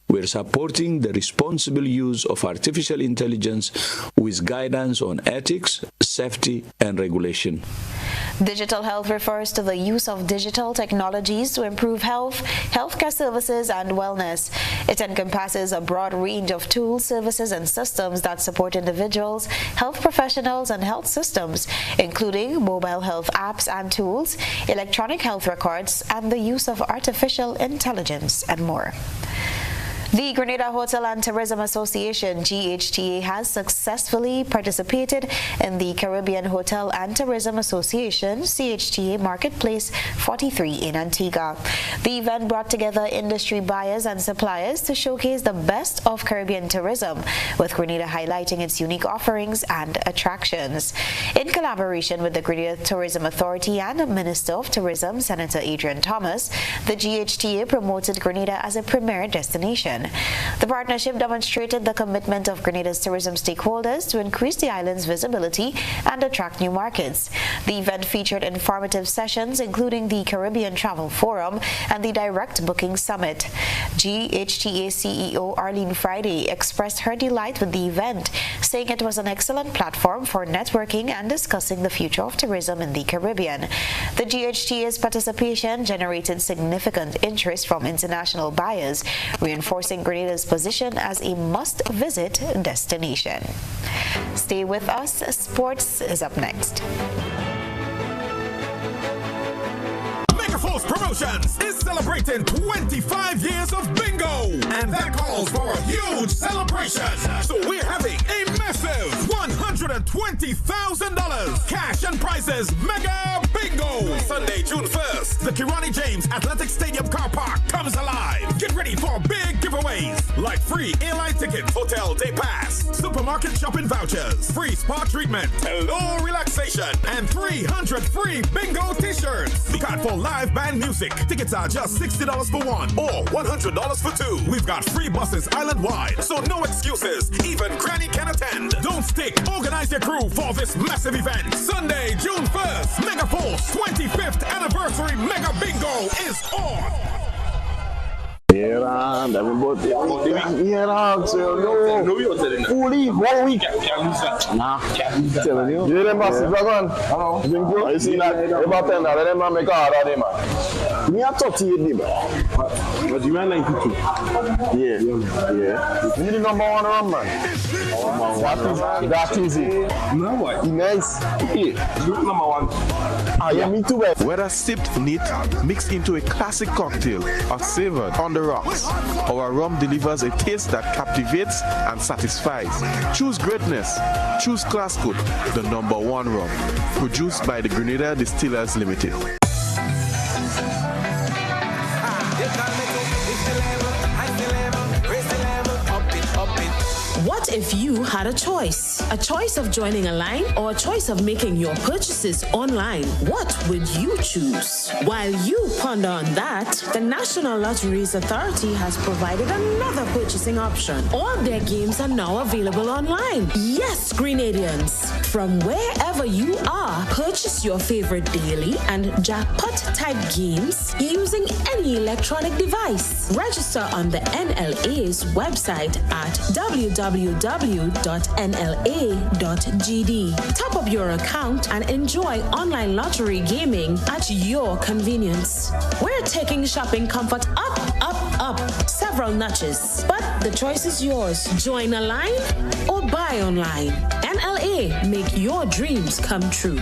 We're supporting the responsible use of artificial intelligence with guidance on ethics, safety, and regulation. Digital health refers to the use of digital technologies to improve health, healthcare services, and wellness. It encompasses a broad range of tools, services, and systems that support individuals, health professionals, and health systems, including mobile health apps and tools, electronic health records, and the use of artificial intelligence, and more. The Grenada Hotel and Tourism Association, GHTA, has successfully participated in the Caribbean Hotel and Tourism Association, CHTA Marketplace 43 in Antigua. The event brought together industry buyers and suppliers to showcase the best of Caribbean tourism, with Grenada highlighting its unique offerings and attractions. In collaboration with the Grenada Tourism Authority and Minister of Tourism, Senator Adrian Thomas, the GHTA promoted Grenada as a premier destination. Caribbean. The partnership demonstrated the commitment of Grenada's tourism stakeholders to increase the island's visibility and attract new markets. The event featured informative sessions including the Caribbean Travel Forum and the Direct Booking Summit. GHTA CEO Arlene Friday expressed her delight with the event, saying it was an excellent platform for networking and discussing the future of tourism in the Caribbean. The GHTA's participation generated significant interest from international buyers, reinforcing Grenada's position as a must-visit destination. Stay with us. Sports is up next. Megaforce Promotions is celebrating 25 years of bingo, and that calls for a huge celebration. So we're having a massive $120,000 cash and prizes mega bingo. Sunday, June 1st, the Kirani James Athletic Stadium car park comes alive. Get ready for big giveaways like free airline tickets, hotel day pass, supermarket shopping vouchers, free spa treatment, hello relaxation, and 300 free bingo t-shirts. Look out for live band music. Tickets are just $60 for one or $100 for two. We've got free buses island-wide, so no excuses. Even Granny can attend. Don't stick. Organize your crew for this massive event. Sunday, June 1st, Megaforce 25th Anniversary Mega Bingo is on. Yeah, fully 1 week. Nah, telling you. You them boss dragon. Hello. You see that? About 10 that them make hard of them man. Me a 38 man. But you man 92. Yeah. You need the number one run man. That is it. No what? Nice. Yeah. Look number one. Yeah, me too. Whether sipped neat, mixed into a classic cocktail, or savored on the rocks, our rum delivers a taste that captivates and satisfies. Choose greatness. Choose Classcoat, the number one rum. Produced by the Grenada Distillers Limited. What if you had a choice? A choice of joining a line or a choice of making your purchases online? What would you choose? While you ponder on that, the National Lotteries Authority has provided another purchasing option. All their games are now available online. Yes, Grenadians, from wherever you are, purchase your favorite daily and jackpot type games using any electronic device. Register on the NLA's website at www.nla.gd. Top up your account and enjoy online lottery gaming at your convenience. We're taking shopping comfort up, several notches. But the choice is yours. Join a line or buy online. NLA, make your dreams come true.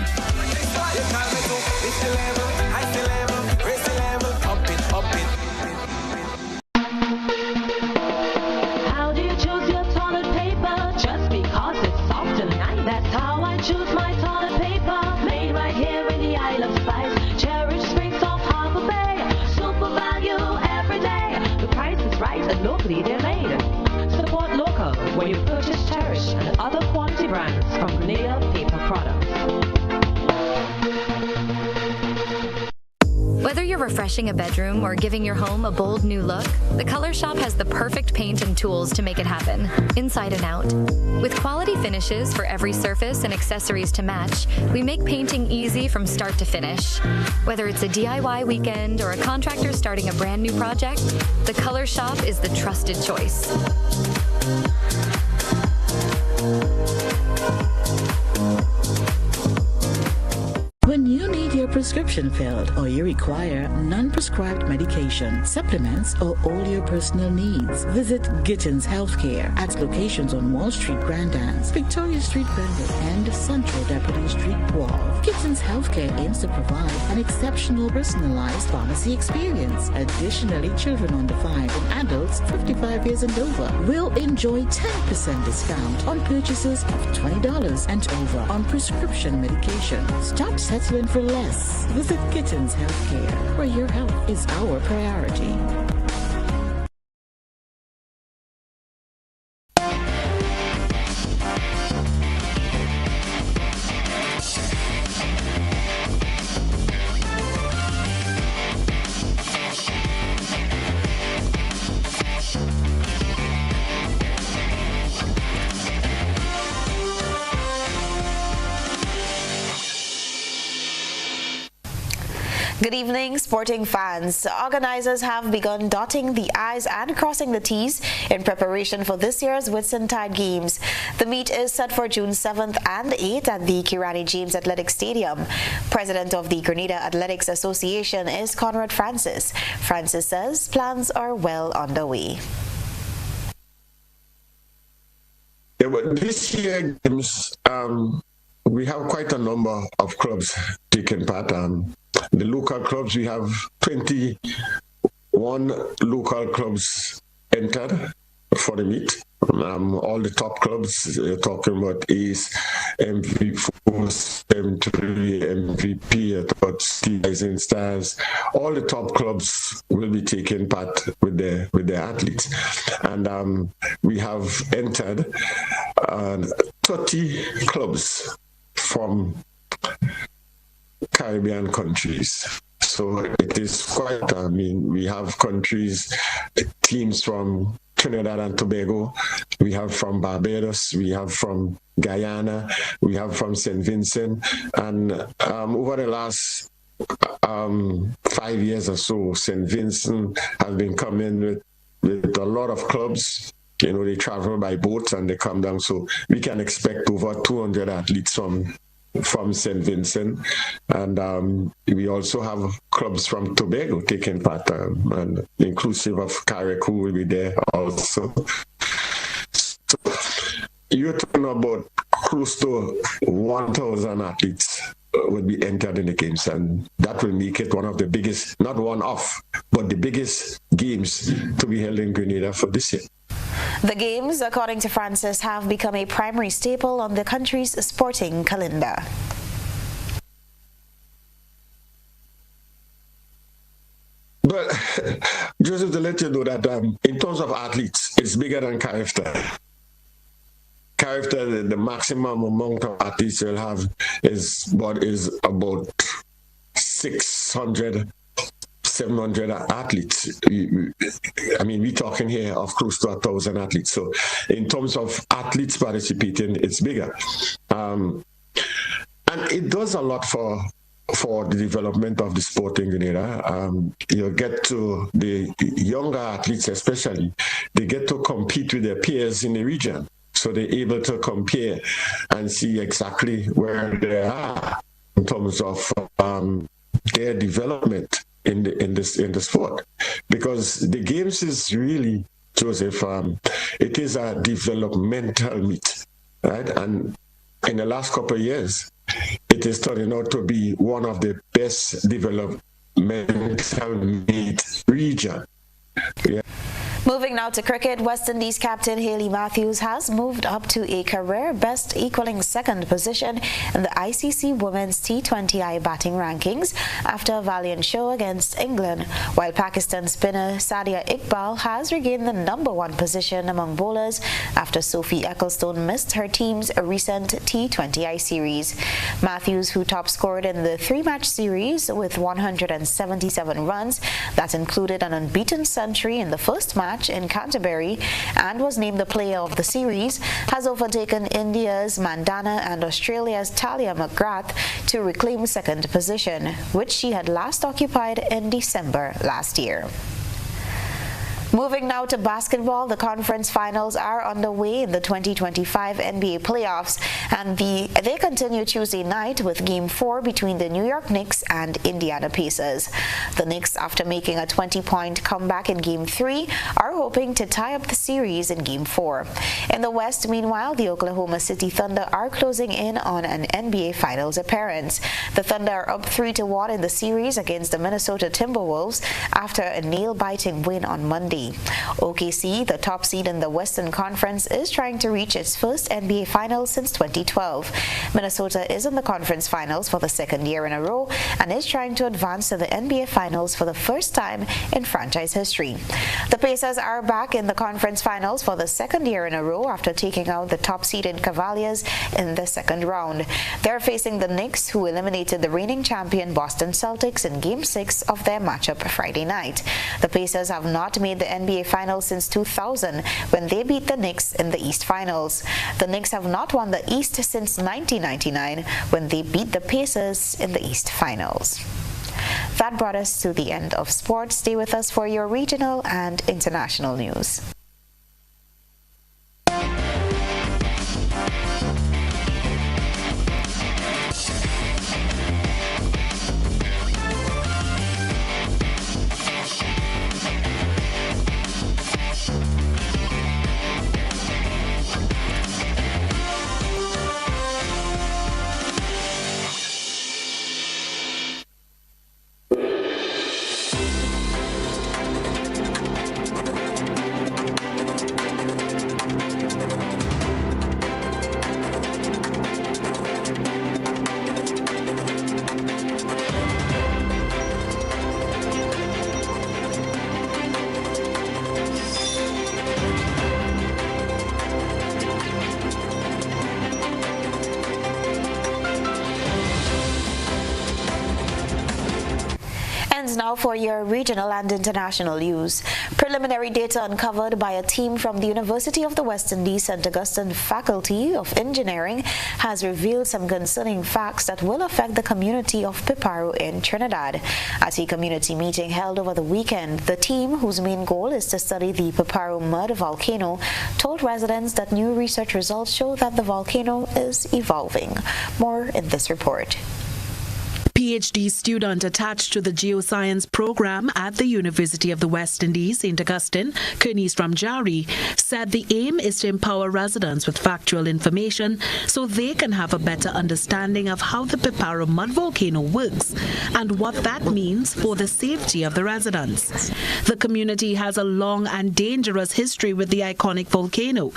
Choose my toilet paper, made right here in the Isle of Spice. Cherish space off Harbor Bay, super value every day. The price is right and locally they're made. Support local when you purchase Cherish and other quality brands from Grenada Paper Products. Whether you're refreshing a bedroom or giving your home a bold new look, the Color Shop has the perfect paint and tools to make it happen, inside and out. With quality finishes for every surface and accessories to match, we make painting easy from start to finish. Whether it's a DIY weekend or a contractor starting a brand new project, the Color Shop is the trusted choice. When you need your prescription filled or you require non-prescribed medication, supplements, or all your personal needs, visit Gittins Healthcare at locations on Wall Street, Grand Anse, Victoria Street, Grenville, and Central Deputy Street, Wharf. Gittins Healthcare aims to provide an exceptional personalized pharmacy experience. Additionally, children under 5 and adults 55 years and over will enjoy 10% discount on purchases of $20 and over on prescription medication. Stop settling for less. Visit Gittins Healthcare, where your health is our priority. Good evening, sporting fans. Organizers have begun dotting the I's and crossing the T's in preparation for this year's Whitsuntide Games. The meet is set for June 7th and 8th at the Kirani James Athletic Stadium. President of the Grenada Athletics Association is Conrad Francis. Francis says plans are well underway. This year's games, we have quite a number of clubs taking part. The local clubs, we have 21 local clubs entered for the meet. All the top clubs, you're talking about Ace, MVP4, M3, MVP, Rising Stars. All the top clubs will be taking part with their athletes. And we have entered 30 clubs from Caribbean countries. So it is quite, we have teams from Trinidad and Tobago, we have from Barbados, we have from Guyana, we have from St. Vincent, and over the last 5 years or so, St. Vincent has been coming with a lot of clubs. You know, they travel by boat and they come down, so we can expect over 200 athletes from St. Vincent, and we also have clubs from Tobago taking part, and inclusive of Carrick, who will be there also. So you're talking about close to 1,000 athletes will be entered in the games, and that will make it one of the biggest, not one of, but the biggest games to be held in Grenada for this year. The games, according to Francis, have become a primary staple on the country's sporting calendar. But Joseph, to let you know that in terms of athletes, it's bigger than Carifta. Carifta, the maximum amount of athletes you'll have is about 600, 700 athletes. We're talking here of close to 1,000 athletes. So in terms of athletes participating, it's bigger. And it does a lot for the development of the sport in Grenada. You get to the younger athletes especially, they get to compete with their peers in the region. So they're able to compare and see exactly where they are in terms of their development in the sport, because the games is really, Joseph, it is a developmental meet, right? And in the last couple of years, it is turning out to be one of the best developmental meet region. Yeah. Moving now to cricket, West Indies captain Hayley Matthews has moved up to a career best, equaling second position in the ICC Women's T20I batting rankings after a valiant show against England, while Pakistan spinner Sadia Iqbal has regained the #1 position among bowlers after Sophie Ecclestone missed her team's recent T20I series. Matthews, who top scored in the 3-match series with 177 runs, that included an unbeaten century in the first match in Canterbury and was named the player of the series, has overtaken India's Mandana and Australia's Talia McGrath to reclaim second position, which she had last occupied in December last year. Moving now to basketball, the conference finals are underway in the 2025 NBA playoffs, and they continue Tuesday night with Game 4 between the New York Knicks and Indiana Pacers. The Knicks, after making a 20-point comeback in Game 3, are hoping to tie up the series in Game 4. In the West, meanwhile, the Oklahoma City Thunder are closing in on an NBA Finals appearance. The Thunder are up 3-1 in the series against the Minnesota Timberwolves after a nail-biting win on Monday. OKC, the top seed in the Western Conference, is trying to reach its first NBA Finals since 2012. Minnesota is in the conference finals for the second year in a row and is trying to advance to the NBA Finals for the first time in franchise history. The Pacers are back in the conference finals for the second year in a row after taking out the top-seeded Cavaliers in the second round. They're facing the Knicks, who eliminated the reigning champion Boston Celtics in Game 6 of their matchup Friday night. The Pacers have not made the NBA Finals since 2000, when they beat the Knicks in the East Finals. The Knicks have not won the East since 1999, when they beat the Pacers in the East Finals. That brought us to the end of sports. Stay with us for your regional and international news. Now for your regional and international news. Preliminary data uncovered by a team from the University of the West Indies St. Augustine Faculty of Engineering has revealed some concerning facts that will affect the community of Piparo in Trinidad. At a community meeting held over the weekend, the team, whose main goal is to study the Piparo mud volcano, told residents that new research results show that the volcano is evolving. More in this report. PhD student attached to the geoscience program at the University of the West Indies, St. Augustine, Kernis Ramjari, said the aim is to empower residents with factual information so they can have a better understanding of how the Piparo mud volcano works and what that means for the safety of the residents. The community has a long and dangerous history with the iconic volcano.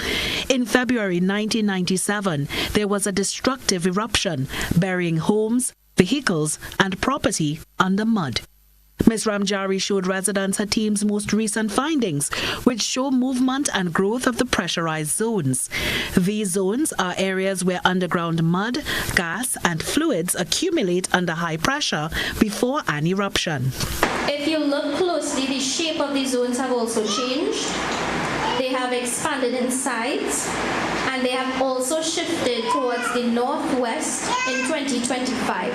In February 1997, there was a destructive eruption, burying homes, vehicles and property under mud. Ms. Ramjari showed residents her team's most recent findings, which show movement and growth of the pressurized zones. These zones are areas where underground mud, gas and fluids accumulate under high pressure before an eruption. If you look closely, the shape of the zones have also changed. They have expanded in size, and they have also shifted towards the northwest in 2025.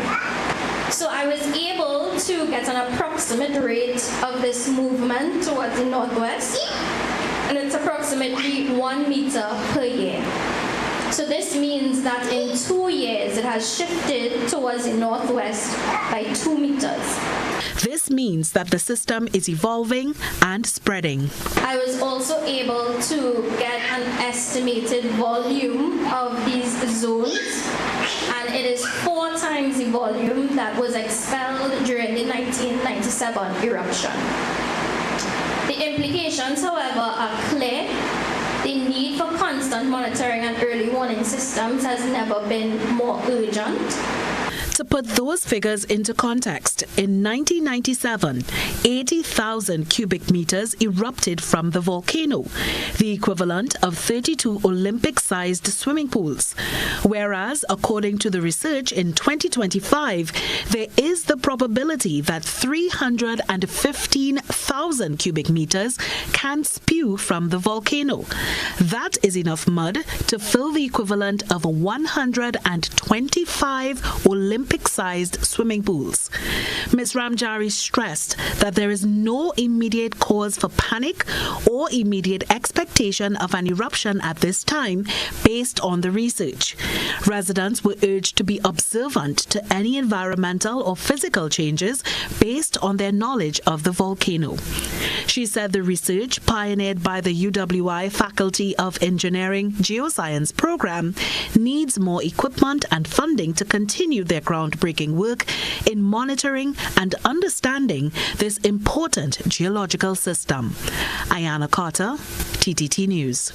So I was able to get an approximate rate of this movement towards the northwest, and it's approximately 1 meter per year. So this means that in 2 years it has shifted towards the northwest by 2 meters. This means that the system is evolving and spreading. I was also able to get an estimated volume of these zones, and it is 4 times the volume that was expelled during the 1997 eruption. The implications, however, are clear. The need for constant monitoring and early warning systems has never been more urgent. To put those figures into context, in 1997, 80,000 cubic meters erupted from the volcano, the equivalent of 32 Olympic-sized swimming pools. Whereas, according to the research in 2025, there is the probability that 315,000 cubic meters can spew from the volcano. That is enough mud to fill the equivalent of 125 Olympic-sized swimming pools. Ms. Ramjari stressed that there is no immediate cause for panic or immediate expectation of an eruption at this time based on the research. Residents were urged to be observant to any environmental or physical changes based on their knowledge of the volcano. She said the research pioneered by the UWI Faculty of Engineering Geoscience program needs more equipment and funding to continue their groundbreaking work in monitoring and understanding this important geological system. Ayana Carter, TTT News.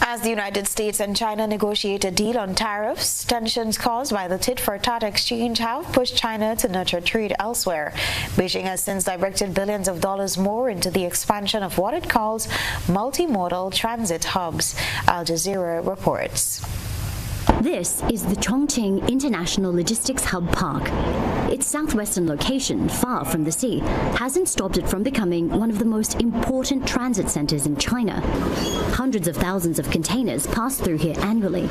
As the United States and China negotiate a deal on tariffs, tensions caused by the tit-for-tat exchange have pushed China to nurture trade elsewhere. Beijing has since directed billions of dollars more into the expansion of what it calls multimodal transit hubs. Al Jazeera reports. This is the Chongqing International Logistics Hub Park. its southwestern location, far from the sea, hasn't stopped it from becoming one of the most important transit centers in China. Hundreds of thousands of containers pass through here annually.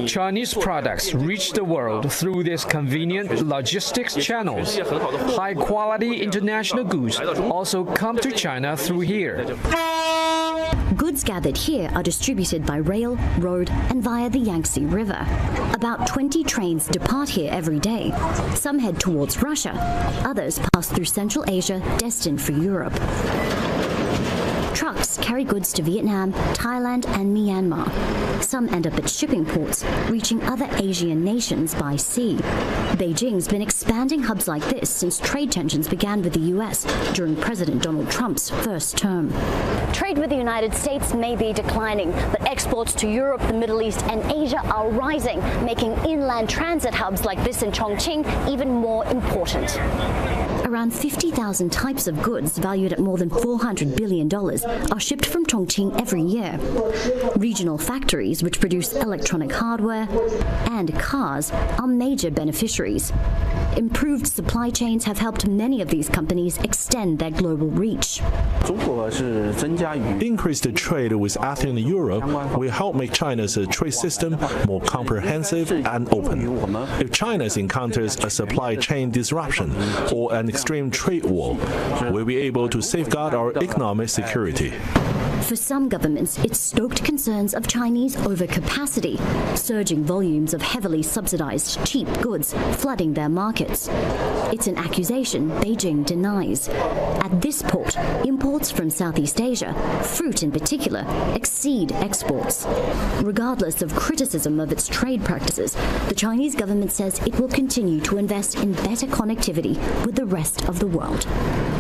Chinese products reach the world through these convenient logistics channels. High-quality international goods also come to China through here. Goods gathered here are distributed by rail, road, and via the Yangtze River. About 20 trains depart here every day. Some head towards Russia. Others pass through Central Asia, destined for Europe. Trucks carry goods to Vietnam, Thailand, and Myanmar. Some end up at shipping ports, reaching other Asian nations by sea. Beijing's been expanding hubs like this since trade tensions began with the U.S. during President Donald Trump's first term. Trade with the United States may be declining, but exports to Europe, the Middle East, and Asia are rising, making inland transit hubs like this in Chongqing even more important. Around 50,000 types of goods valued at more than $400 billion are shipped from Chongqing every year. Regional factories which produce electronic hardware and cars are major beneficiaries. Improved supply chains have helped many of these companies extend their global reach. Increased trade with ASEAN and Europe will help make China's trade system more comprehensive and open. If China encounters a supply chain disruption or an extreme trade war, we'll be able to safeguard our economic security. For some governments, it stoked concerns of Chinese overcapacity, surging volumes of heavily subsidized cheap goods flooding their markets. It's an accusation Beijing denies. At this port, imports from Southeast Asia, fruit in particular, exceed exports. Regardless of criticism of its trade practices, the Chinese government says it will continue to invest in better connectivity with the rest of the world.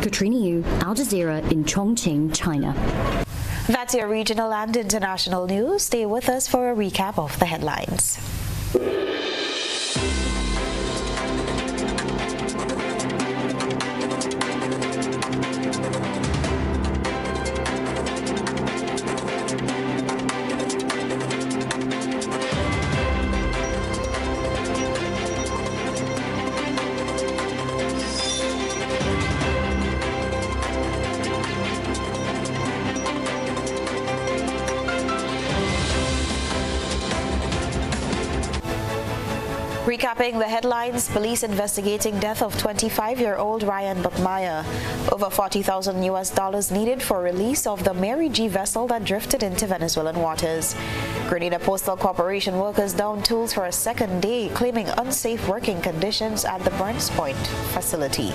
Katrina Yu, Al Jazeera in Chongqing, China. That's your regional and international news. Stay with us for a recap of the headlines. Recapping the headlines, police investigating death of 25-year-old Ryan Buckmeyer. Over $40,000 needed for release of the Mary G vessel that drifted into Venezuelan waters. Grenada Postal Corporation workers down tools for a second day, claiming unsafe working conditions at the Burns Point facility.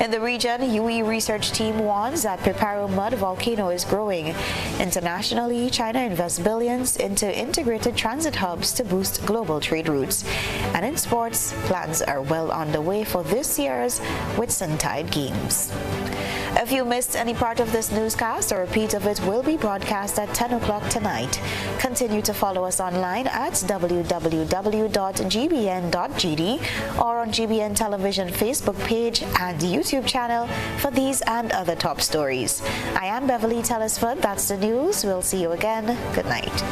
In the region, UE research team warns that Piparo mud volcano is growing. Internationally, China invests billions into integrated transit hubs to boost global trade routes. And in sports, plans are well underway for this year's Whitsuntide Games. If you missed any part of this newscast, a repeat of it will be broadcast at 10 o'clock tonight. Continue to follow us online at www.gbn.gd or on GBN Television Facebook page and YouTube channel for these and other top stories. I am Beverly Telesford. That's the news. We'll see you again. Good night.